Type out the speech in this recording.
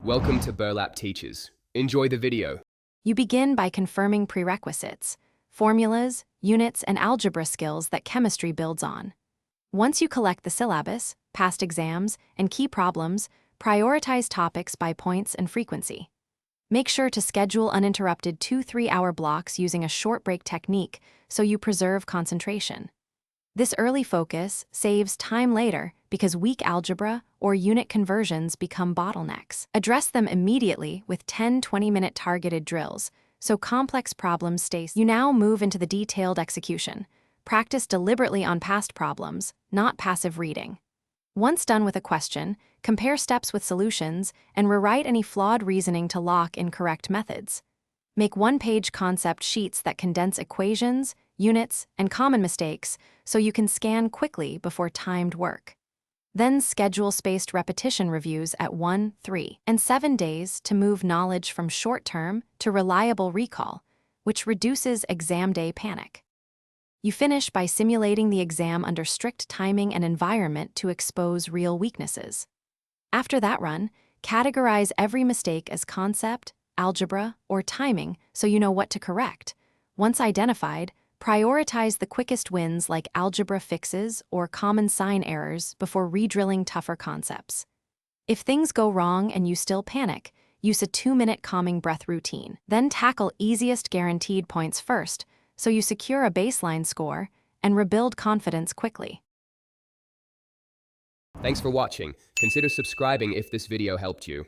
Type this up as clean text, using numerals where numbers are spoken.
Welcome to Burlap Teachers. Enjoy the video. You begin by confirming prerequisites, formulas, units, and algebra skills that chemistry builds on. Once you collect the syllabus, past exams, and key problems, prioritize topics by points and frequency. Make sure to schedule uninterrupted 2-3-hour blocks using a short break technique so you preserve concentration. This early focus saves time later because weak algebra or unit conversions become bottlenecks. Address them immediately with 10-20-minute targeted drills, so complex problems stay. You now move into the detailed execution. Practice deliberately on past problems, not passive reading. Once done with a question, compare steps with solutions and rewrite any flawed reasoning to lock in correct methods. Make one-page concept sheets that condense equations, units, and common mistakes so you can scan quickly before timed work. Then schedule spaced repetition reviews at 1, 3, and 7 days to move knowledge from short-term to reliable recall, which reduces exam day panic. You finish by simulating the exam under strict timing and environment to expose real weaknesses. After that run, categorize every mistake as concept, algebra, or timing so you know what to correct. Once identified, prioritize the quickest wins like algebra fixes or common sign errors before re-drilling tougher concepts. If things go wrong and you still panic, use a 2-minute calming breath routine. Then tackle easiest guaranteed points first so you secure a baseline score and rebuild confidence quickly. Thanks for watching. Consider subscribing if this video helped you.